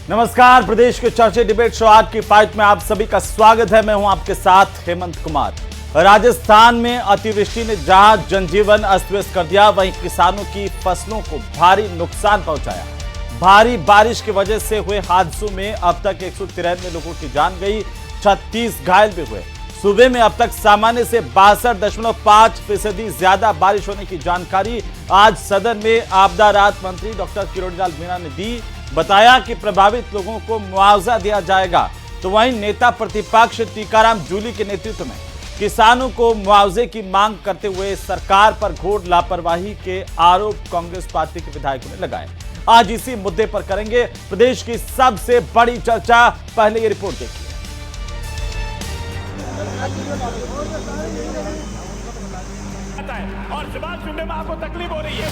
नमस्कार, प्रदेश के चर्चे डिबेट शो आज की फाइट में आप सभी का स्वागत है। मैं हूं आपके साथ हेमंत कुमार। राजस्थान में अतिवृष्टि ने जहां जनजीवन अस्त व्यस्त कर दिया, वहीं किसानों की फसलों को भारी नुकसान पहुंचाया। भारी बारिश की वजह से हुए हादसों में अब तक 193 लोगों की जान गई, 36 घायल भी हुए। सूबे में अब तक सामान्य से 62.5% ज्यादा बारिश होने की जानकारी आज सदन में आपदा राहत मंत्री डॉक्टर किरोड़ीलाल मीणा ने दी। बताया कि प्रभावित लोगों को मुआवजा दिया जाएगा। तो वहीं नेता प्रतिपक्ष टीकाराम जूली के नेतृत्व में किसानों को मुआवजे की मांग करते हुए सरकार पर घोर लापरवाही के आरोप कांग्रेस पार्टी के विधायकों ने लगाए। आज इसी मुद्दे पर करेंगे प्रदेश की सबसे बड़ी चर्चा। पहले ये रिपोर्ट देखिए। और जवाब सुनने में आपको तकलीफ हो रही है।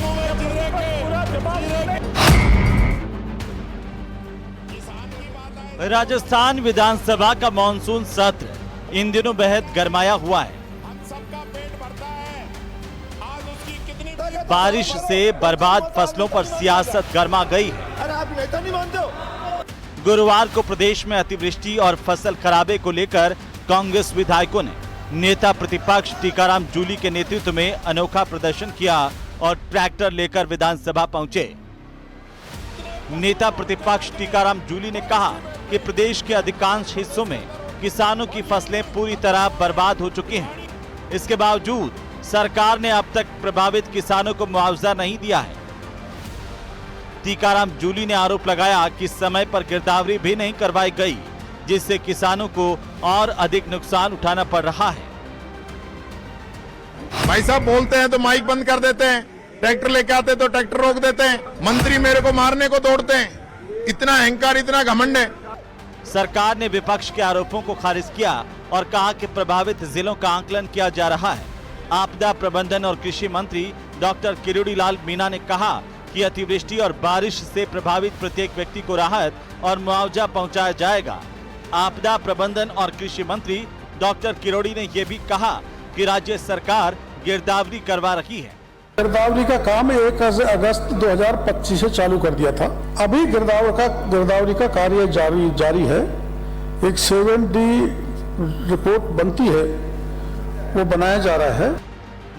राजस्थान विधानसभा का मानसून सत्र इन दिनों बेहद गरमाया हुआ है। सबका पेट भरता है। आज उसकी कितनी बारिश से बर्बाद फसलों पर सियासत गरमा गई है। अरे आप नेता नहीं मानते हो। गुरुवार को प्रदेश में अतिवृष्टि और फसल खराबे को लेकर कांग्रेस विधायकों ने नेता प्रतिपक्ष टीकाराम जूली के नेतृत्व में अनोखा प्रदर्शन किया और ट्रैक्टर लेकर विधानसभा पहुंचे। नेता प्रतिपक्ष टीकाराम जूली ने कहा कि प्रदेश के अधिकांश हिस्सों में किसानों की फसलें पूरी तरह बर्बाद हो चुकी हैं। इसके बावजूद सरकार ने अब तक प्रभावित किसानों को मुआवजा नहीं दिया है। टीकाराम जूली ने आरोप लगाया कि समय पर गिरदावरी भी नहीं करवाई गई, जिससे किसानों को और अधिक नुकसान उठाना पड़ रहा है। भाई साहब बोलते हैं तो माइक बंद कर देते हैं, ट्रैक्टर लेके आते तो ट्रैक्टर रोक देते हैं, मंत्री मेरे को मारने को दौड़ते हैं। इतना अहंकार, इतना घमंड है। सरकार ने विपक्ष के आरोपों को खारिज किया और कहा कि प्रभावित जिलों का आकलन किया जा रहा है। आपदा प्रबंधन और कृषि मंत्री डॉक्टर किरोड़ीलाल मीणा ने कहा कि अतिवृष्टि और बारिश से प्रभावित प्रत्येक व्यक्ति को राहत और मुआवजा पहुंचाया जाएगा। आपदा प्रबंधन और कृषि मंत्री डॉक्टर किरोड़ी ने यह भी कहा कि राज्य सरकार गिरदावरी करवा रही है। गिरदावरी का काम 1 अगस्त 2025 से चालू कर दिया था। अभी गिरदावरी का कार्य जारी है। एक 7D रिपोर्ट बनती है, वो बनाया जा रहा है।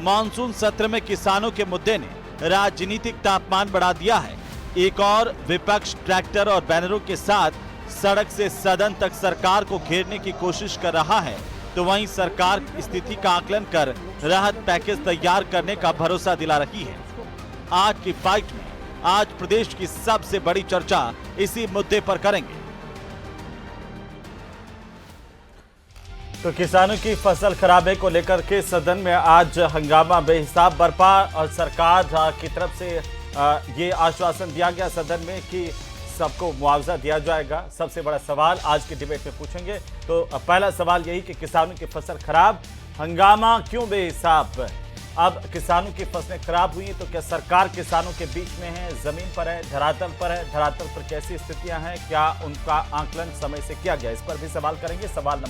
मानसून सत्र में किसानों के मुद्दे ने राजनीतिक तापमान बढ़ा दिया है। एक और विपक्ष ट्रैक्टर और बैनरों के साथ सड़क से सदन तक सरकार को घेरने की कोशिश कर रहा है, तो वहीं सरकार स्थिति का आकलन कर राहत पैकेज तैयार करने का भरोसा दिला रही है। आज की फाइट में आज प्रदेश की सबसे बड़ी चर्चा इसी मुद्दे पर करेंगे। तो किसानों की फसल खराबे को लेकर के सदन में आज हंगामा बेहिसाब बरपा और सरकार की तरफ से ये आश्वासन दिया गया सदन में कि सबको मुआवजा दिया जाएगा। सबसे बड़ा सवाल आज की डिबेट में पूछेंगे। तो पहला सवाल यही कि किसानों की फसल खराब, हंगामा क्यों बेहिसाब? अब किसानों की फसलें खराब हुई तो क्या सरकार किसानों के बीच में है, जमीन पर है, धरातल पर है? धरातल पर कैसी स्थितियां हैं, क्या उनका आकलन समय से किया गया? इस पर भी सवाल करेंगे। सवाल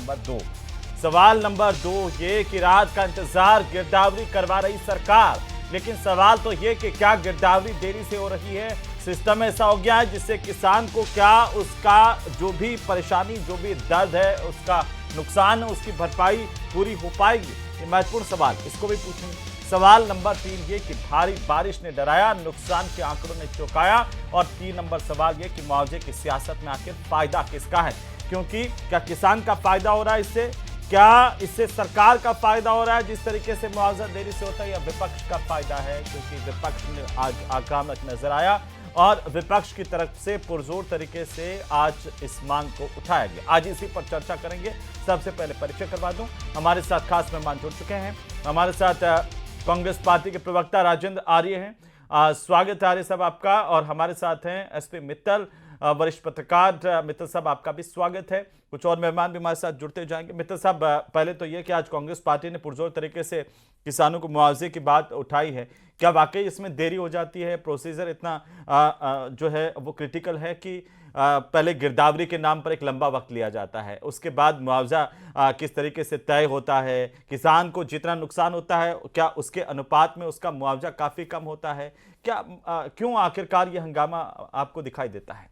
नंबर दो ये कि राहत का इंतजार गिरदावरी करवा रही सरकार, लेकिन सवाल तो ये कि क्या गिरदावरी देरी से हो रही है? सिस्टम ऐसा हो गया है जिससे किसान को क्या उसका जो भी परेशानी, जो भी दर्द है, उसका नुकसान है, उसकी भरपाई पूरी हो पाएगी? ये महत्वपूर्ण सवाल, इसको भी पूछेंगे। सवाल नंबर 3 ये कि भारी बारिश ने डराया, नुकसान के आंकड़ों ने चौंकाया। और 3 नंबर सवाल ये कि मुआवजे की सियासत में आखिर फायदा किसका है? क्योंकि क्या किसान का फायदा हो रहा है इससे, क्या इससे सरकार का फायदा हो रहा है जिस तरीके से मुआवजा देरी से होता है, या विपक्ष का फायदा है? क्योंकि विपक्ष में आज आक्रामक नजर आया और विपक्ष की तरफ से पुरजोर तरीके से आज इस मांग को उठाया गया। आज इसी पर चर्चा करेंगे। सबसे पहले परिचय करवा दूं, हमारे साथ खास मेहमान जुड़ चुके हैं। हमारे साथ कांग्रेस पार्टी के प्रवक्ता राजेंद्र आर्य हैं। स्वागत है आर्य साहब आपका। और हमारे साथ हैं एसपी मित्तल, वरिष्ठ पत्रकार। मित्तल साहब आपका भी स्वागत है। कुछ और मेहमान भी हमारे साथ जुड़ते जाएंगे। मित्तल साहब, पहले तो ये कि आज कांग्रेस पार्टी ने पुरजोर तरीके से किसानों को मुआवजे की बात उठाई है, क्या वाकई इसमें देरी हो जाती है? प्रोसीजर इतना जो है वो क्रिटिकल है कि पहले गिरदावरी के नाम पर एक लंबा वक्त लिया जाता है, उसके बाद मुआवजा किस तरीके से तय होता है? किसान को जितना नुकसान होता है क्या उसके अनुपात में उसका मुआवजा काफ़ी कम होता है? क्या क्यों आखिरकार ये हंगामा आपको दिखाई देता है?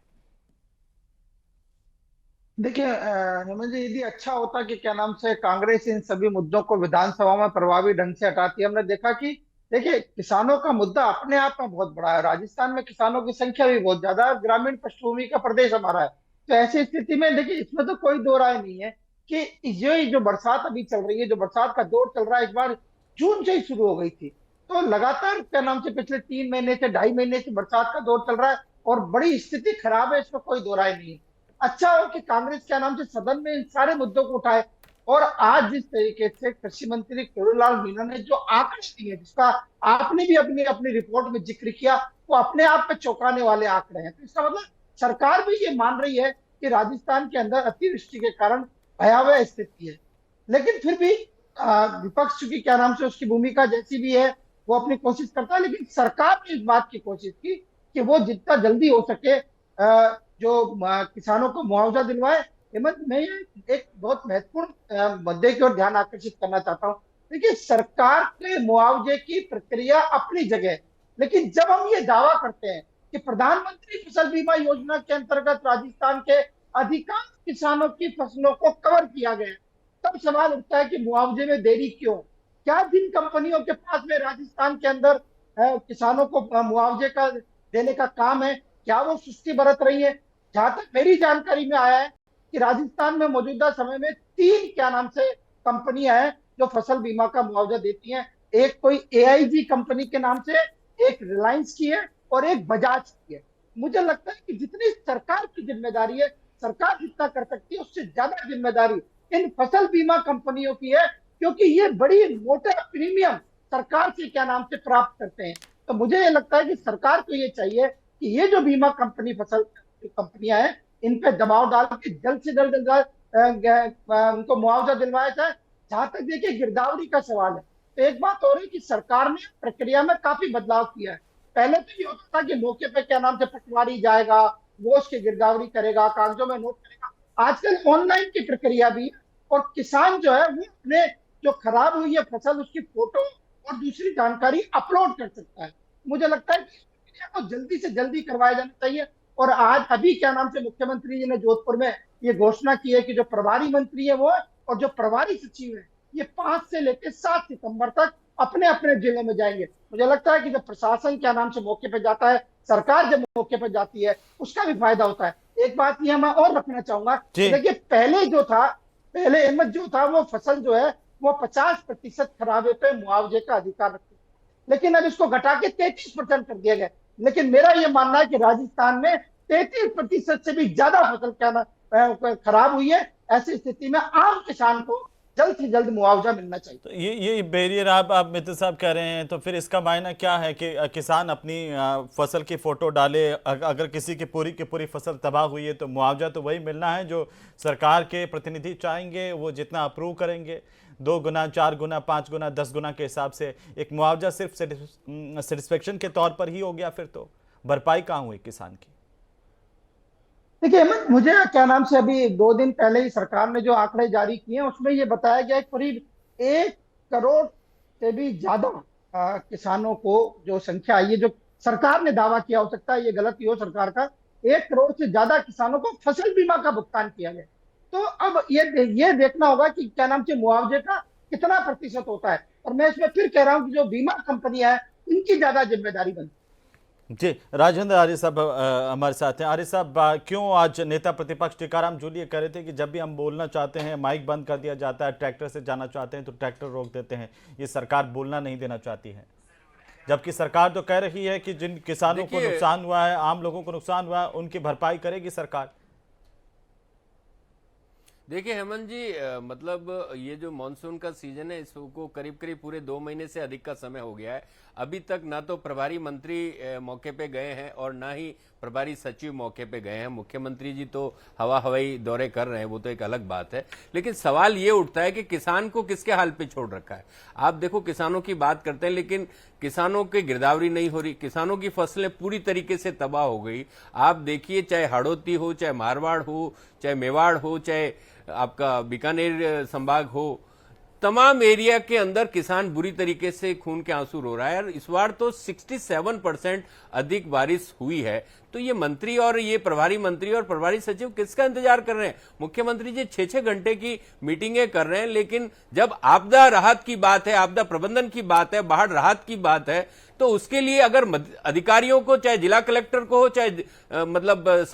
देखिए हेमंत जी, यदि अच्छा होता कि क्या नाम से कांग्रेस इन सभी मुद्दों को विधानसभा में प्रभावी ढंग से हटाती। हमने देखा कि देखिए किसानों का मुद्दा अपने आप में बहुत बड़ा है। राजस्थान में किसानों की संख्या भी बहुत ज्यादा है, ग्रामीण पृष्ठभूमि का प्रदेश हमारा है। तो ऐसी स्थिति में देखिए इसमें तो कोई दो राय नहीं है कि ये जो बरसात अभी चल रही है, जो बरसात का दौर चल रहा है, इस बार जून से ही शुरू हो गई थी। तो लगातार क्या नाम से पिछले 3 महीने से 2.5 महीने से बरसात का दौर चल रहा है और बड़ी स्थिति खराब है, इसमें कोई दो राय नहीं है। अच्छा हो कि कांग्रेस क्या नाम से सदन में इन सारे मुद्दों को उठाए। और आज जिस तरीके से कृषि मंत्री करुणलाल मीना ने जो आंकड़े दिए, जिसका आपने भी अपनी अपनी रिपोर्ट में जिक्र किया, वो अपने आप में चौंकाने वाले आंकड़े हैं। तो इसका मतलब सरकार भी ये मान रही है कि राजस्थान के अंदर अतिवृष्टि के कारण भयावह स्थिति है। लेकिन फिर भी विपक्ष की क्या नाम से उसकी भूमिका जैसी भी है, वो अपनी कोशिश करता है। लेकिन सरकार ने इस बात की कोशिश की कि वो जितना जल्दी हो सके जो किसानों को मुआवजा दिलवाए। हेमंत, मैं ये एक बहुत महत्वपूर्ण मुद्दे की ओर ध्यान आकर्षित करना चाहता हूँ। देखिए सरकार के मुआवजे की प्रक्रिया अपनी जगह है, लेकिन जब हम ये दावा करते हैं कि प्रधानमंत्री फसल बीमा योजना के अंतर्गत राजस्थान के अधिकांश किसानों की फसलों को कवर किया गया, तब सवाल उठता है कि मुआवजे में देरी क्यों। क्या जिन कंपनियों के पास में राजस्थान के अंदर किसानों को मुआवजे का देने का काम है, क्या वो सुस्ती बरत रही है? जहां तक मेरी जानकारी में आया है कि राजस्थान में मौजूदा समय में 3 क्या नाम से कंपनियां हैं जो फसल बीमा का मुआवजा देती हैं। एक कोई AIG कंपनी के नाम से, एक रिलायंस की है और एक बजाज की है। मुझे लगता है कि जितनी सरकार की जिम्मेदारी है, सरकार जितना कर सकती है, उससे ज्यादा जिम्मेदारी इन फसल बीमा कंपनियों की है, क्योंकि ये बड़ी मोटा प्रीमियम सरकार से क्या नाम से प्राप्त करते हैं। तो मुझे ये लगता है कि सरकार को ये चाहिए कि ये जो बीमा कंपनी फसल कंपनियां हैं, इन पे दबाव डाल के जल्द से जल्द उनको मुआवजा दिलवाया जाए। जहां तक देखिए गिरदावरी का सवाल है, तो एक बात और है कि सरकार ने प्रक्रिया में काफी बदलाव किया है। पहले तो ये होता था कि मौके पे क्या नाम से पटवारी जाएगा, वो उसकी गिरदावरी करेगा, कागजों में नोट करेगा। आजकल ऑनलाइन की प्रक्रिया भी है और किसान जो है वो अपने जो खराब हुई है फसल, उसकी फोटो और दूसरी जानकारी अपलोड कर सकता है। मुझे लगता है कि इस प्रक्रिया को जल्दी से जल्दी करवाया जाना चाहिए। और आज अभी क्या नाम से मुख्यमंत्री जी ने जोधपुर में ये घोषणा की है कि जो प्रभारी मंत्री है वो है और जो प्रभारी सचिव है, ये 5 से लेकर 7 सितंबर तक अपने अपने जिले में जाएंगे। मुझे लगता है कि जब प्रशासन क्या नाम से मौके पर जाता है, सरकार जब मौके पर जाती है, उसका भी फायदा होता है। एक बात ये मैं और रखना चाहूंगा, देखिए पहले अहमद जो था वो फसल जो है वो 50% खराबे पे मुआवजे का अधिकार रखती, लेकिन अब इसको घटा के 33% कर दिया गया। लेकिन मेरा यह मानना है कि राजस्थान में 33% से भी ज्यादा फसल क्या खराब हुई है। ऐसी स्थिति में आम किसान को जल्द से जल्द मुआवजा मिलना चाहिए। तो ये बैरियर आप मित्र साहब कह रहे हैं, तो फिर इसका मायना क्या है कि किसान अपनी फसल की फोटो डाले, अगर किसी की पूरी फसल तबाह हुई है तो मुआवजा तो वही मिलना है जो सरकार के प्रतिनिधि चाहेंगे, वो जितना अप्रूव करेंगे, 2 गुना 4 गुना 5 गुना 10 गुना के हिसाब से एक मुआवजा सिर्फ सेटिस्फेक्शन के तौर पर ही हो गया, फिर तो भरपाई कहाँ हुई किसान की? देखिए मुझे क्या नाम से अभी 2 दिन पहले ही सरकार ने जो आंकड़े जारी किए हैं उसमें ये बताया गया है करीब 1 करोड़ से भी ज्यादा किसानों को जो संख्या आई है, जो सरकार ने दावा किया, हो सकता है ये गलत ही हो सरकार का, 1 करोड़ से ज्यादा किसानों को फसल बीमा का भुगतान किया गया। तो अब ये देखना होगा कि क्या नाम से मुआवजे का कितना प्रतिशत होता है। और मैं इसमें फिर कह रहा हूं कि जो बीमा कंपनियां हैं इनकी ज्यादा जिम्मेदारी बनती है। जी, राजेंद्र आर्य साहब हमारे साथ हैं। आर्य साहब, क्यों आज नेता प्रतिपक्ष टीकाराम जूली कह रहे थे कि जब भी हम बोलना चाहते हैं माइक बंद कर दिया जाता है, ट्रैक्टर से जाना चाहते हैं तो ट्रैक्टर रोक देते हैं, ये सरकार बोलना नहीं देना चाहती है, जबकि सरकार तो कह रही है कि जिन किसानों को नुकसान हुआ है, आम लोगों को नुकसान हुआ है, उनकी भरपाई करेगी सरकार। देखिए हेमंत जी, मतलब ये जो मानसून का सीजन है इसको करीब करीब पूरे 2 महीने से अधिक का समय हो गया है। अभी तक ना तो प्रभारी मंत्री मौके पे गए हैं और ना ही प्रभारी सचिव मौके पे गए हैं। मुख्यमंत्री जी तो हवाई दौरे कर रहे हैं, वो तो एक अलग बात है। लेकिन सवाल ये उठता है कि किसान को किसके हाल पे छोड़ रखा है। आप देखो, किसानों की बात करते हैं लेकिन किसानों की गिरदावरी नहीं हो रही, किसानों की फसलें पूरी तरीके से तबाह हो गई। आप देखिए, चाहे हाड़ौती हो, चाहे मारवाड़ हो, चाहे मेवाड़ हो, चाहे आपका बीकानेर संभाग हो, तमाम एरिया के अंदर किसान बुरी तरीके से खून के आंसू रो रहा है। और इस बार तो 67% अधिक बारिश हुई है। तो ये मंत्री और ये प्रभारी मंत्री और प्रभारी सचिव किसका इंतजार कर रहे हैं? मुख्यमंत्री जी 6-6 घंटे की मीटिंगें कर रहे हैं, लेकिन जब आपदा राहत की बात है, आपदा प्रबंधन की बात है, बाढ़ राहत की बात है, तो उसके लिए अगर अधिकारियों को, चाहे जिला कलेक्टर को हो, चाहे मतलब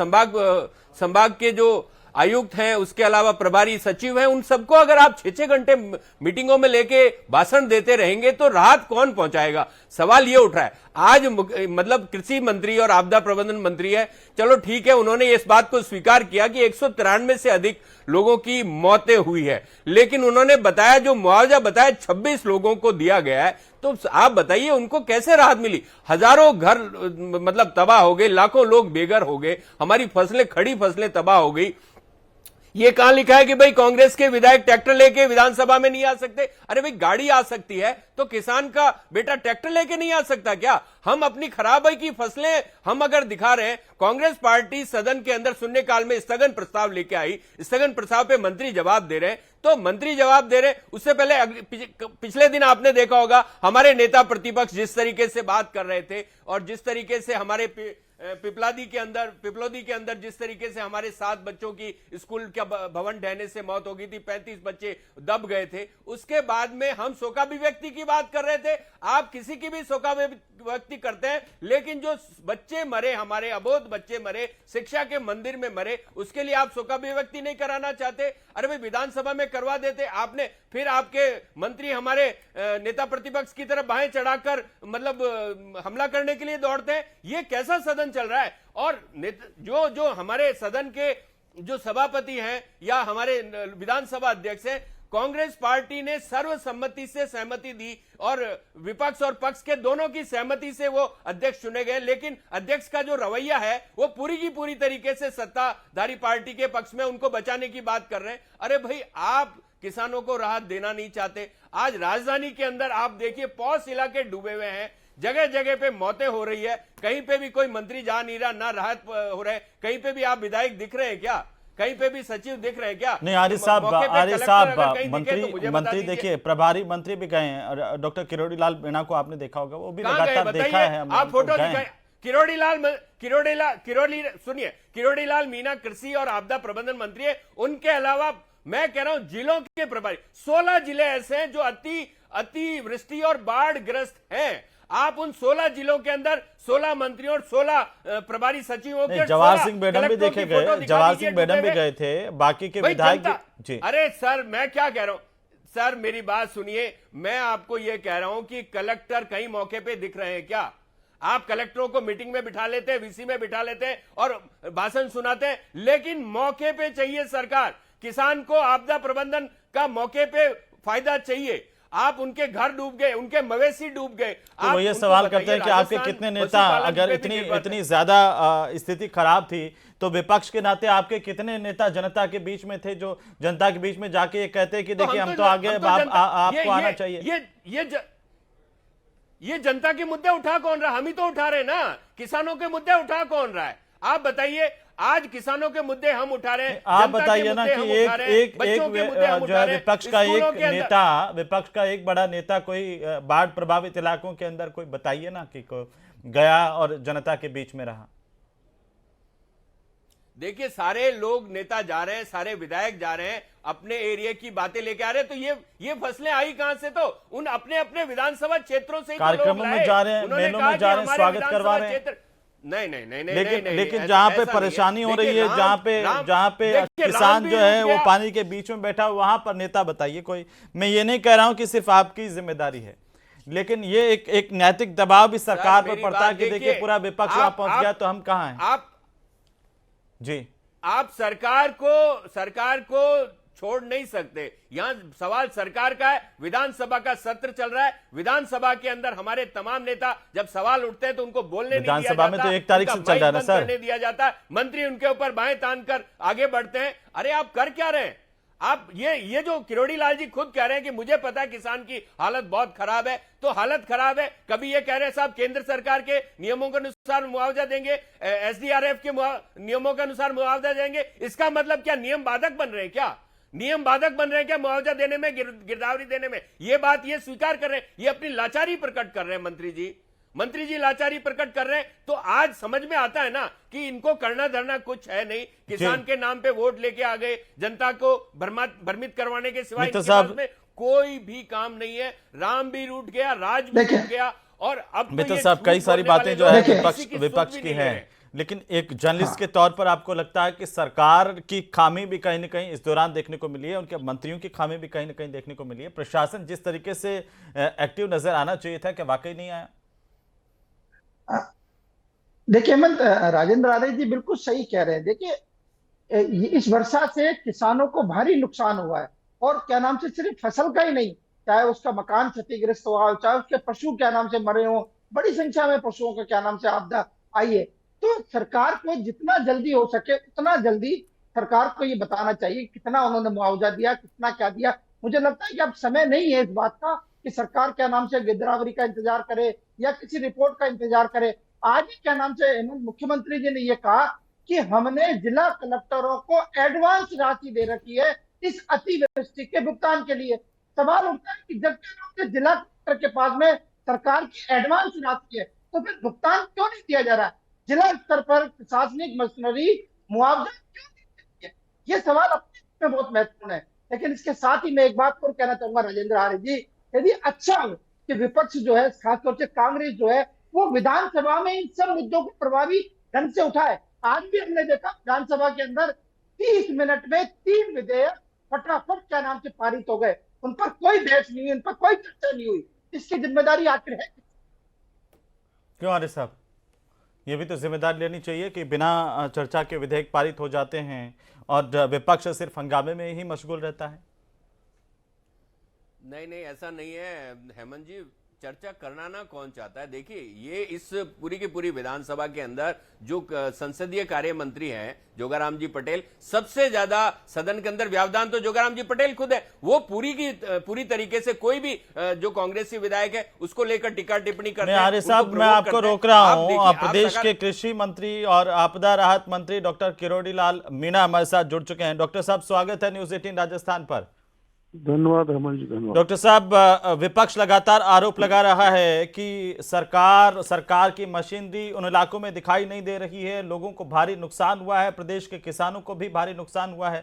संभाग के जो आयुक्त हैं, उसके अलावा प्रभारी सचिव हैं, उन सबको अगर आप 6-6 घंटे मीटिंगों में लेके भाषण देते रहेंगे तो राहत कौन पहुंचाएगा? सवाल ये उठ रहा है। आज मतलब कृषि मंत्री और आपदा प्रबंधन मंत्री है, चलो ठीक है, उन्होंने इस बात को स्वीकार किया कि 193 से अधिक लोगों की मौतें हुई है, लेकिन उन्होंने बताया, जो मुआवजा बताया 26 लोगों को दिया गया है। तो आप बताइए उनको कैसे राहत मिली? हजारों घर मतलब तबाह हो गए, लाखों लोग बेघर हो गए, हमारी फसलें, खड़ी फसलें तबाह हो गई। ये कहां लिखा है कि भाई कांग्रेस के विधायक ट्रैक्टर लेके विधानसभा में नहीं आ सकते? अरे भाई, गाड़ी आ सकती है तो किसान का बेटा ट्रैक्टर लेके नहीं आ सकता क्या? हम अपनी खराब की फसलें हम अगर दिखा रहे हैं, कांग्रेस पार्टी सदन के अंदर शून्यकाल में स्थगन प्रस्ताव लेके आई, स्थगन प्रस्ताव पे मंत्री जवाब दे रहे हैं, तो मंत्री जवाब दे रहे, उससे पहले पिछले दिन आपने देखा होगा हमारे नेता प्रतिपक्ष जिस तरीके से बात कर रहे थे और जिस तरीके से हमारे पिपलोदी के अंदर जिस तरीके से हमारे 7 बच्चों की स्कूल का भवन ढहने से मौत हो गई थी, 35 बच्चे दब गए थे, उसके बाद में हम शोकाभिव्यक्ति की बात कर रहे थे। आप किसी की भी शोकाभिव्यक्ति करते हैं, लेकिन जो बच्चे मरे, हमारे अबोध बच्चे मरे, शिक्षा के मंदिर में मरे, उसके लिए आप शोकाभिव्यक्ति नहीं कराना चाहते? अरे भाई, विधानसभा में करवा देते आपने। फिर आपके मंत्री हमारे नेता प्रतिपक्ष की तरफ बाहें चढ़ाकर मतलब हमला करने के लिए दौड़ते हैं। ये कैसा सदन चल रहा है? और जो हमारे सदन के जो सभापति हैं या हमारे विधानसभा अध्यक्ष हैं, कांग्रेस पार्टी ने सर्वसम्मति से सहमति दी और विपक्ष और पक्ष के दोनों की सहमति से वो अध्यक्ष चुने गए, लेकिन अध्यक्ष का जो रवैया है वो पूरी की पूरी तरीके से सत्ताधारी पार्टी के पक्ष में उनको बचाने की बात कर रहे हैं। अरे भाई, आप किसानों को राहत देना नहीं चाहते। आज राजधानी के अंदर आप देखिए, पौष इलाके डूबे हुए हैं, जगह जगह पे मौतें हो रही है, कहीं पे भी कोई मंत्री जा नहीं रहा, ना राहत हो रहा है। कहीं पे भी आप विधायक दिख रहे हैं क्या? कहीं पे भी सचिव दिख रहे हैं क्या? नहीं, आरिफ साहब मंत्री देखिए, प्रभारी मंत्री भी गए हैं। और डॉक्टर किरोड़ी लाल मीणा को आपने देखा होगा, वो भी लगातार देखा है, आप फोटो दिखाएं। किरोड़ी लाल मीणा कृषि और आपदा प्रबंधन मंत्री है। उनके अलावा मैं कह रहा हूं जिलों के प्रभारी 16 जिले ऐसे हैं जो अति वृष्टि और बाढ़ ग्रस्त हैं। आप उन 16 जिलों के अंदर 16 मंत्रियों और 16 प्रभारी सचिवों के, जवाहर सिंह मैडम भी देखे गए, जवाहर सिंह मैडम भी गए थे, बाकी के विधायक जी। अरे सर, मैं क्या कह रहा हूं सर, मेरी बात सुनिए। मैं आपको यह कह रहा हूं कि कलेक्टर कहीं मौके पे दिख रहे हैं क्या? आप कलेक्टरों को मीटिंग में बिठा लेते हैं, वीसी में बिठा लेते हैं और भाषण सुनाते हैं, लेकिन मौके पे चाहिए सरकार। किसान को आपदा प्रबंधन का मौके पे फायदा चाहिए। आप उनके घर डूब गए, उनके मवेशी डूब गए। तो वो ये सवाल करते हैं कि आपके कितने नेता, अगर इतनी ज्यादा स्थिति खराब थी तो विपक्ष के नाते आपके कितने नेता जनता के बीच में थे, जो जनता के बीच में जाके ये कहते हैं कि देखिए हम तो आगे, आपको आना चाहिए। ये जनता के मुद्दे उठा कौन रहा? हम ही तो उठा रहे ना। किसानों के मुद्दे उठा कौन रहा है? आप बताइए। आज किसानों के मुद्दे हम उठा रहे हैं। आप बताइए ना कि एक जो है विपक्ष का एक बड़ा नेता कोई बाढ़ प्रभावित इलाकों के अंदर कोई बताइए ना कि गया और जनता के बीच में रहा। देखिए, सारे लोग नेता जा रहे हैं, सारे विधायक जा रहे हैं, अपने एरिया की बातें लेके आ रहे हैं। तो ये फसलें आई कहां से? तो उन अपने अपने विधानसभा क्षेत्रों से कार्यक्रमों में जा रहे हैं, मेलों में जा रहे हैं, स्वागत करवा रहे हैं। नहीं, लेकिन जहां पे परेशानी हो रही है, जहां पे किसान जो है वो पानी के बीच में बैठा, वहां पर नेता बताइए कोई। मैं ये नहीं कह रहा हूं कि सिर्फ आपकी जिम्मेदारी है, लेकिन ये एक नैतिक दबाव भी सरकार पर पड़ता है कि देखिए पूरा विपक्ष वहां पहुंच गया तो हम कहां हैं। आप सरकार को छोड़ नहीं सकते। यहां सवाल सरकार का है। विधानसभा का सत्र चल रहा है, विधानसभा के अंदर हमारे तमाम नेता जब सवाल उठते हैं तो उनको बोलने नहीं दिया जाता। विधानसभा में तो 1 तारीख से चल रहा है ना सर, नहीं दिया जाता। मंत्री उनके ऊपर बाहें तान कर आगे बढ़ते हैं। अरे आप कर क्या रहे हैं? आप ये जो किरोड़ी लाल जी खुद कह रहे हैं कि मुझे पता है किसान की हालत बहुत खराब है, तो हालत खराब है। कभी ये कह रहे हैं साहब केंद्र सरकार के नियमों के अनुसार मुआवजा देंगे, एसडीआरएफ के नियमों के अनुसार मुआवजा देंगे। इसका मतलब क्या नियम बाधक बन रहे हैं क्या? नियम बाधक बन रहे हैं क्या मुआवजा देने में, गिरदावरी देने में? ये बात ये स्वीकार कर रहे हैं, ये अपनी लाचारी प्रकट कर रहे हैं मंत्री जी लाचारी प्रकट कर रहे हैं। तो आज समझ में आता है ना कि इनको करना धरना कुछ है नहीं, किसान के नाम पे वोट लेके आ गए, जनता को भ्रमित करवाने के सिवाय इनके पास में कोई भी काम नहीं है। राम भी रूठ गया, राज भी रूठ गया, और अब मित्र साहब कई सारी बातें जो है विपक्ष की हैं, लेकिन एक जर्नलिस्ट के तौर पर आपको लगता है कि सरकार की खामी भी कहीं ना कहीं इस दौरान देखने को मिली है, उनके मंत्रियों की खामी भी कहीं ना कहीं देखने को मिली है? प्रशासन जिस तरीके से एक्टिव नजर आना चाहिए था, क्या वाकई नहीं आया? देखिए हेमंत, राजेंद्र आर्य जी बिल्कुल सही कह रहे हैं। देखिए इस वर्षा से किसानों को भारी नुकसान हुआ है, और क्या नाम से सिर्फ फसल का ही नहीं, चाहे उसका मकान क्षतिग्रस्त हुआ हो, चाहे उसके पशु क्या नाम से मरे हो, बड़ी संख्या में पशुओं का क्या नाम से आपदा आई है। तो सरकार को जितना जल्दी हो सके उतना जल्दी सरकार को ये बताना चाहिए कितना उन्होंने मुआवजा दिया, कितना क्या दिया। मुझे लगता है कि अब समय नहीं है इस बात का कि सरकार क्या नाम से गिरदावरी का इंतजार करे या किसी रिपोर्ट का इंतजार करे। आज ही क्या नाम से मुख्यमंत्री जी ने ये कहा कि हमने जिला कलेक्टरों को एडवांस राशि दे रखी है इस अतिवृष्टि के भुगतान के लिए। सवाल उठता है कि जबकि जिला कलेक्टर के पास में सरकार की एडवांस राशि है, तो फिर भुगतान क्यों नहीं दिया जा रहा है? जिला स्तर पर प्रशासनिक मशीनरी मुआवजा क्यों नहीं देती है? ये सवाल अपने में बहुत महत्वपूर्ण है। लेकिन इसके साथ ही मैं एक बात और कहना चाहूंगा राजेंद्र आर्य जी, यदि अच्छा हो कि विपक्ष जो है, खासतौर से कांग्रेस जो है, वो विधानसभा में इन सब मुद्दों को प्रभावी ढंग से उठाए। आज भी हमने देखा विधानसभा के अंदर 30 मिनट में 3 विधेयक फटाफट क्या नाम से पारित हो गए, उन पर कोई बहस नहीं हुई, उन पर कोई चर्चा नहीं हुई। इसकी जिम्मेदारी आखिर है क्यों आर्य साहब? ये भी तो जिम्मेदारी लेनी चाहिए कि बिना चर्चा के विधेयक पारित हो जाते हैं और विपक्ष सिर्फ हंगामे में ही मशगूल रहता है। नहीं, ऐसा नहीं है हेमंत जी, चर्चा करना ना कौन चाहता है। देखिए ये इस पूरी की पूरी विधानसभा के अंदर जो संसदीय कार्य मंत्री हैं जोगाराम जी पटेल, सबसे ज्यादा सदन के अंदर व्यवधान तो जोगाराम जी पटेल खुद है। वो पूरी तरीके से कोई भी जो कांग्रेसी विधायक है उसको लेकर टीका टिप्पणी करते हैं। आर्य साहब, मैं आपको रोक रहा हूं। प्रदेश के कृषि मंत्री और आपदा राहत मंत्री डॉक्टर किरोड़ी लाल मीणा हमारे साथ जुड़ चुके हैं। डॉक्टर साहब, स्वागत है न्यूज 18 राजस्थान पर। धन्यवाद हेमंत जी, धन्यवाद। डॉक्टर साहब, विपक्ष लगातार आरोप लगा रहा है कि सरकार की मशीनरी उन इलाकों में दिखाई नहीं दे रही है, लोगों को भारी नुकसान हुआ है, प्रदेश के किसानों को भी भारी नुकसान हुआ है।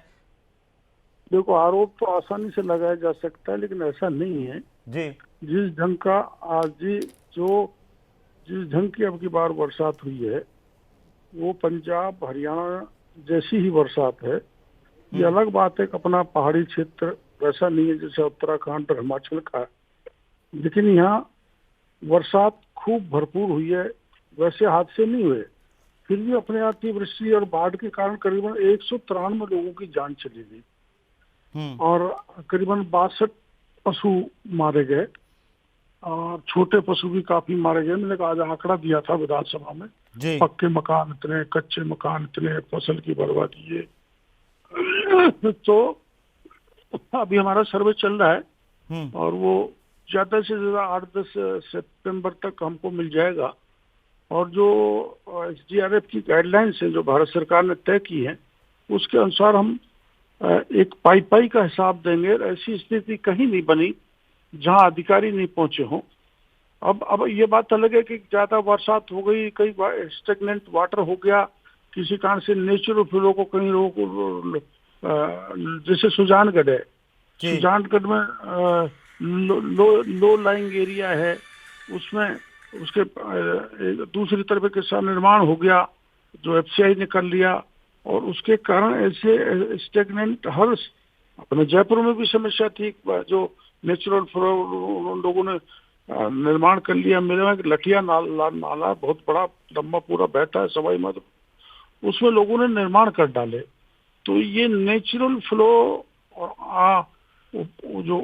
देखो, आरोप तो आसानी से लगाया जा सकता है, लेकिन ऐसा नहीं है जी। जिस ढंग का जिस ढंग की अब की बार बरसात हुई है, वो पंजाब हरियाणा जैसी ही बरसात है। ये अलग बात है कि अपना पहाड़ी क्षेत्र वैसा नहीं है जैसे उत्तराखंड और हिमाचल का, लेकिन यहाँ बरसात खूब भरपूर हुई है, वैसे हादसे नहीं हुए। फिर भी अपने अतिवृष्टि और बाढ़ के कारण करीबन 193 लोगों की जान चली गई और करीबन 62 पशु मारे गए और छोटे पशु भी काफी मारे गए। मैंने आज आंकड़ा दिया था विधानसभा में, पक्के मकान इतने, कच्चे मकान इतने, फसल की बर्बादी है। तो अभी हमारा सर्वे चल रहा है और वो ज्यादा से ज्यादा 8-10 सितंबर तक हमको मिल जाएगा। और जो SDRF की गाइडलाइंस है जो भारत सरकार ने तय की है, उसके अनुसार हम एक पाई का हिसाब देंगे। ऐसी स्थिति कहीं नहीं बनी जहां अधिकारी नहीं पहुंचे हों। अब ये बात अलग है कि ज्यादा बरसात हो गई, कई स्टेगनेंट वाटर हो गया, किसी कारण से नेचुरल फ्लो को कहीं लोगों जैसे सुजानगढ़ है, सुजानगढ़ में लो लाइंग एरिया है, उसमें उसके दूसरी तरफ के निर्माण हो गया जो FCI ने कर लिया और उसके कारण ऐसे स्टेगनेंट हर अपने जयपुर में भी समस्या थी। जो नेचुरल फ्लो लोगों ने निर्माण कर लिया। मेरे में लठिया नाला बहुत बड़ा लंबा पूरा बहता है सवाई माधोपुर, उसमें लोगों ने निर्माण कर डाले। तो ये नेचुरल फ्लो और जो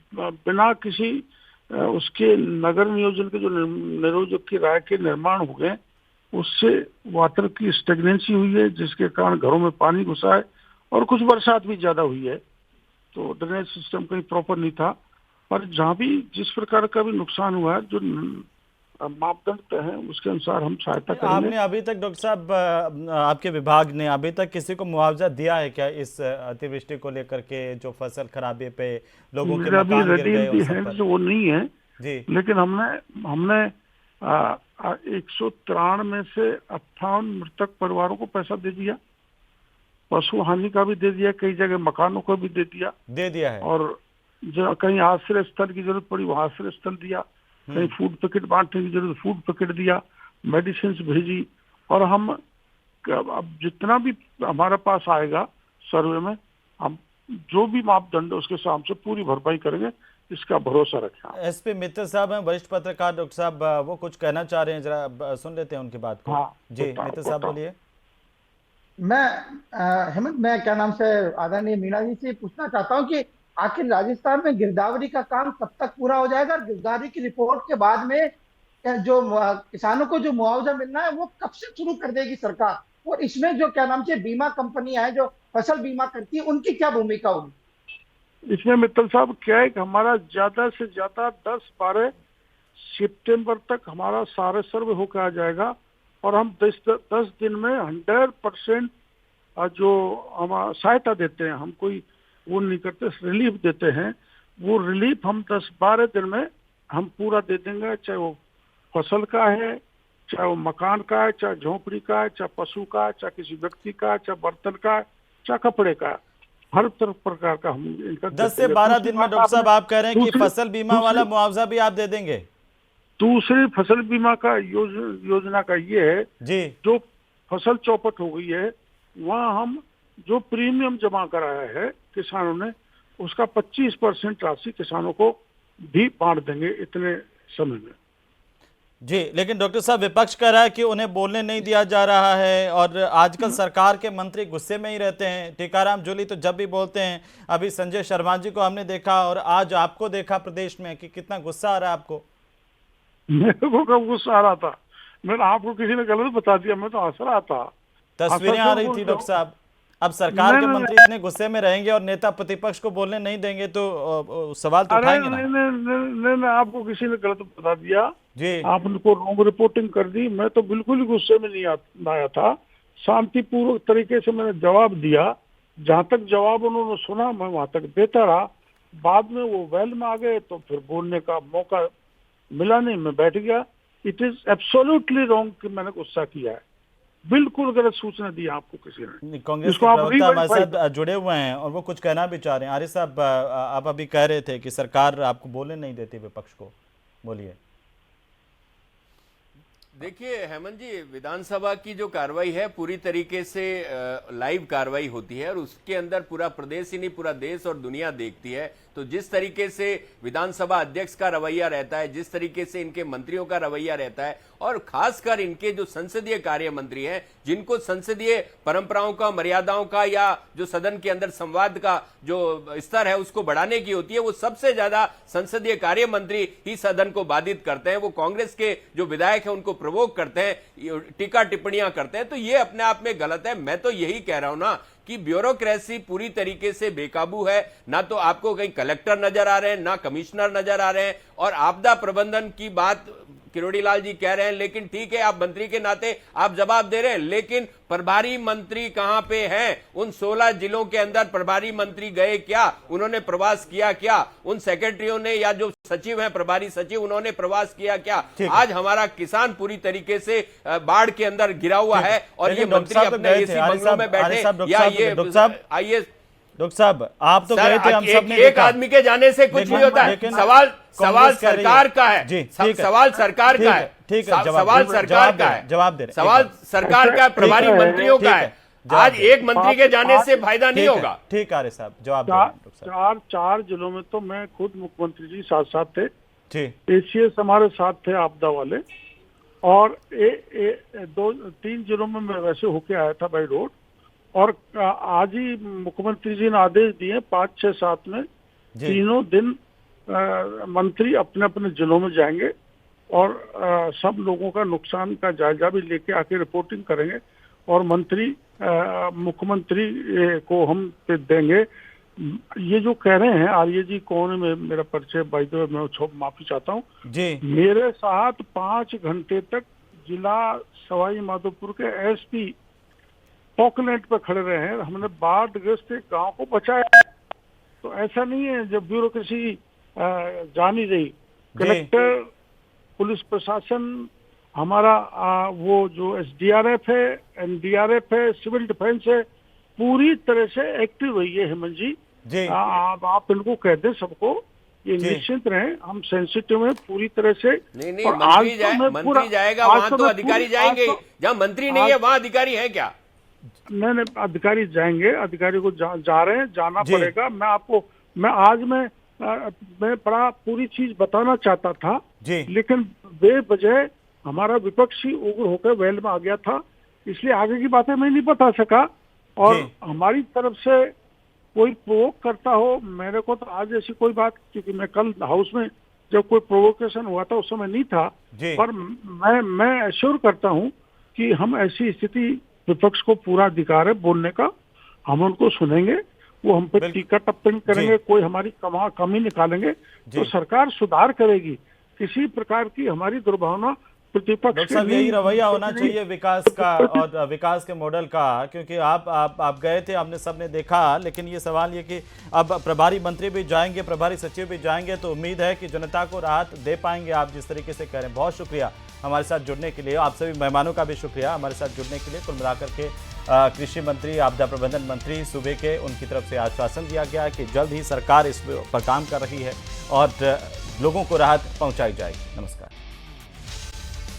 बिना किसी उसके नगर नियोजन के जो नियोजक की राय के निर्माण हो गए, उससे वाटर की स्टेगनेंसी हुई है, जिसके कारण घरों में पानी घुसा है और कुछ बरसात भी ज्यादा हुई है। तो ड्रेनेज सिस्टम कहीं प्रॉपर नहीं था। पर जहाँ भी जिस प्रकार का भी नुकसान हुआ है, जो मापदंड तय हैं उसके अनुसार हम सहायता करेंगे। आपने अभी तक डॉक्टर साहब आपके विभाग ने अभी तक किसी को मुआवजा दिया है क्या इस अतिवृष्टि को लेकर के, जो फसल खराबे पे लोगों के मकान गिर गए उन सब पर? वो नहीं है जी, लेकिन हमने 193 में से 58 मृतक परिवारों को पैसा दे दिया, पशु हानि का भी दे दिया, कई जगह मकानों को भी दे दिया है। और जो कहीं आश्रय स्थल की जरूरत पड़ी वहाँ आश्रय स्थल दिया, कहीं फूड पैकेट बांटने की जरूरत फूड पैकेट दिया, मेडिसिन भेजी। और हम अब जितना भी हमारे पास आएगा सर्वे में, हम जो भी मापदंड है उसके हिसाब से पूरी भरपाई करेंगे, इसका भरोसा रखें। एसपी मित्तल साहब हैं, वरिष्ठ पत्रकार डॉक्टर साहब, वो कुछ कहना चाह रहे हैं, जरा सुन लेते हैं उनकी बात को। हाँ, जी मित्तल साहब बोलिए। मैं हेमंत, मैं क्या नाम से आदरणीय मीणा जी से पूछना चाहता हूँ कि आखिर राजस्थान में गिरदावरी का काम कब तक पूरा हो जाएगा, और गिरदावरी की रिपोर्ट के बाद में जो किसानों को जो मुआवजा मिलना है वो कब से शुरू कर देगी सरकार, और इसमें जो क्या नाम से बीमा कंपनियां हैं जो फसल बीमा करती है उनकी क्या भूमिका होगी? इसमें मित्तल साहब क्या है कि हमारा ज्यादा से ज्यादा 10-12 सितंबर तक हमारा सारे सर्वे होकर आ जाएगा, और हम 10 दिन में 100% जो हम सहायता देते हैं, हम कोई वो नहीं करते, रिलीफ देते हैं, वो रिलीफ हम 10-12 दिन में हम पूरा दे देंगे, चाहे वो फसल का है, चाहे वो मकान का है, चाहे झोपड़ी का है, चाहे पशु का है, चाहे किसी व्यक्ति का है, चाहे बर्तन का है, चाहे कपड़े का है, हर तरह प्रकार का हम इनका 10 से 12 दिन में डॉक्टर साहब आप कह रहे हैं कि फसल बीमा वाला मुआवजा भी आप दे देंगे? दूसरी फसल बीमा का योजना का ये है जी, जो फसल चौपट हो गई है वहाँ हम जो प्रीमियम जमा कराया है किसानों ने, उसका 25% राशि किसानों को भी बांट देंगे इतने समय में। जी, लेकिन डॉक्टर साहब विपक्ष कह रहा है कि उन्हें बोलने नहीं दिया जा रहा है, और आजकल सरकार के मंत्री गुस्से में ही रहते हैं। टीकाराम जूली तो जब भी बोलते हैं, अभी संजय शर्मा जी को हमने देखा और आज आपको देखा प्रदेश में, कि कितना गुस्सा आ रहा है आपको। मेरे को कब गुस्सा आ रहा था? मैंने आपको किसी ने गलत बता दिया, मैं तो हंस रहा था। तस्वीरें आ रही थी डॉक्टर साहब। अब सरकार के मंत्री इतने गुस्से में रहेंगे और नेता प्रतिपक्ष को बोलने नहीं देंगे तो सवाल तो उठाएंगे ना। नहीं, आपको किसी ने गलत बता दिया जी, आपने को रॉन्ग रिपोर्टिंग कर दी। मैं तो बिल्कुल ही गुस्से में नहीं आया था, शांतिपूर्वक तरीके से मैंने जवाब दिया। जहां तक जवाब उन्होंने सुना मैं वहां तक देता रहा। बाद में वो वेल में आ गए तो फिर बोलने का मौका मिला नहीं, मैं बैठ गया। इट इज एब्सोल्युटली रॉन्ग कि मैंने गुस्सा किया है, बिल्कुल गलत सूचना दी आपको किसी ने। कांग्रेस के प्रवक्ता हमारे साथ जुड़े हुए हैं और वो कुछ कहना भी चाह रहे हैं। आरिफ साहब, आप अभी कह रहे थे कि सरकार आपको बोलने नहीं देती विपक्ष को, बोलिए। देखिए हेमंत जी, विधानसभा की जो कार्रवाई है पूरी तरीके से लाइव कार्रवाई होती है और उसके अंदर पूरा प्रदेश ही नहीं पूरा देश और दुनिया देखती है। तो जिस तरीके से विधानसभा अध्यक्ष का रवैया रहता है, जिस तरीके से इनके मंत्रियों का रवैया रहता है, और खासकर इनके जो संसदीय कार्य मंत्री हैं, जिनको संसदीय परंपराओं का, मर्यादाओं का, या जो सदन के अंदर संवाद का जो स्तर है उसको बढ़ाने की होती है, वो सबसे ज्यादा संसदीय कार्य मंत्री ही सदन को बाधित करते हैं। वो कांग्रेस के जो विधायक हैं उनको प्रवोक करते हैं, टीका टिप्पणियां करते हैं। तो ये अपने आप में गलत है। मैं तो यही कह रहा हूं ना कि ब्यूरोक्रेसी पूरी तरीके से बेकाबू है। ना तो आपको कहीं कलेक्टर नजर आ रहे हैं, ना कमिश्नर नजर आ रहे हैं। और आपदा प्रबंधन की बात किरोड़ी लाल जी कह रहे हैं, लेकिन ठीक है, आप मंत्री के नाते आप जवाब दे रहे हैं, लेकिन प्रभारी मंत्री कहां पे हैं? उन 16 जिलों के अंदर प्रभारी मंत्री गए क्या? उन्होंने प्रवास किया क्या? उन सेक्रेटरियों ने या जो सचिव हैं, प्रभारी सचिव, उन्होंने प्रवास किया क्या? आज हमारा किसान पूरी तरीके से बाढ़ के अंदर घिरा हुआ है और ये मंत्री अपने एसी बंगलों में बैठे, या ये आइए डॉक्टर साहब आप तो गए थे, हम सब ने एक आदमी के जाने से कुछ नहीं होता है। सवाल सरकार का है, सवाल सरकार का है, ठीक है, सवाल सरकार का है, जवाब दे रहे, सवाल सरकार का, प्रभारी मंत्रियों का है। आज एक मंत्री के जाने से फायदा नहीं होगा। ठीक है साहब, जवाब दे। चार जिलों में तो मैं खुद मुख्यमंत्री जी साथ साथ थे, जी एसीएस हमारे साथ थे आपदा वाले, और 2-3 जिलों में मैं वैसे होके आया था बाई रोड। और आज ही मुख्यमंत्री जी ने आदेश दिए 5, 6, 7 में तीनों दिन मंत्री अपने अपने जिलों में जाएंगे और सब लोगों का नुकसान का जायजा भी लेके आके रिपोर्टिंग करेंगे और मंत्री मुख्यमंत्री को हम देंगे। ये जो कह रहे हैं आर्य जी कौन है, मेरा परिचय बाय द वे मैं माफी चाहता हूँ जी मेरे साथ 5 घंटे तक जिला सवाई माधोपुर के एसपी पॉकलेट पे खड़े रहे हैं। हमने बाढ़ग्रस्त एक गांव को बचाया। तो ऐसा नहीं है जब ब्यूरोक्रेसी जानी रही, कलेक्टर, पुलिस प्रशासन, हमारा वो जो एसडीआरएफ है, एनडीआरएफ है, सिविल डिफेंस है, पूरी तरह से एक्टिव है ये हेमंत जी। आप इनको कह दें सबको, ये निश्चिंत रहे, हम सेंसिटिव हैं पूरी तरह से। नहीं और मंत्री जाएगा वहां तो अधिकारी जाएंगे, जहां मंत्री नहीं है वहां अधिकारी है क्या? नहीं, अधिकारी जाएंगे, अधिकारी को जा रहे हैं, जाना पड़ेगा। मैं बड़ा पूरी चीज बताना चाहता था लेकिन बेवजह हमारा विपक्षी उग्र होकर वेल में आ गया था, इसलिए आगे की बातें मैं नहीं बता सका। और हमारी तरफ से कोई प्रोवोक करता हो, मेरे को तो आज ऐसी कोई बात, क्योंकि मैं कल हाउस में जब कोई प्रोवोकेशन हुआ था उस समय नहीं था, पर मैं एश्योर करता हूं कि हम ऐसी स्थिति, विपक्ष को पूरा अधिकार है बोलने का, हम उनको सुनेंगे, वो हम पे टीका टिप्पणी करेंगे, कोई हमारी कमी निकालेंगे तो सरकार सुधार करेगी। किसी प्रकार की हमारी दुर्भावना प्रतिपक्ष, यही रवैया होना चाहिए विकास का और विकास के मॉडल का, क्योंकि आप गए थे, हमने सबने देखा, लेकिन ये सवाल ये कि अब प्रभारी मंत्री भी जाएंगे, प्रभारी सचिव भी जाएंगे, तो उम्मीद है कि जनता को राहत दे पाएंगे आप जिस तरीके से कह रहे हैं। बहुत शुक्रिया हमारे साथ जुड़ने के लिए, आप सभी मेहमानों का भी शुक्रिया हमारे साथ जुड़ने के लिए। कुल मिलाकर के कृषि मंत्री, आपदा प्रबंधन मंत्री सूबे के, उनकी तरफ से आश्वासन दिया गया कि जल्द ही सरकार इस पर काम कर रही है और लोगों को राहत पहुंचाई जाएगी। नमस्कार।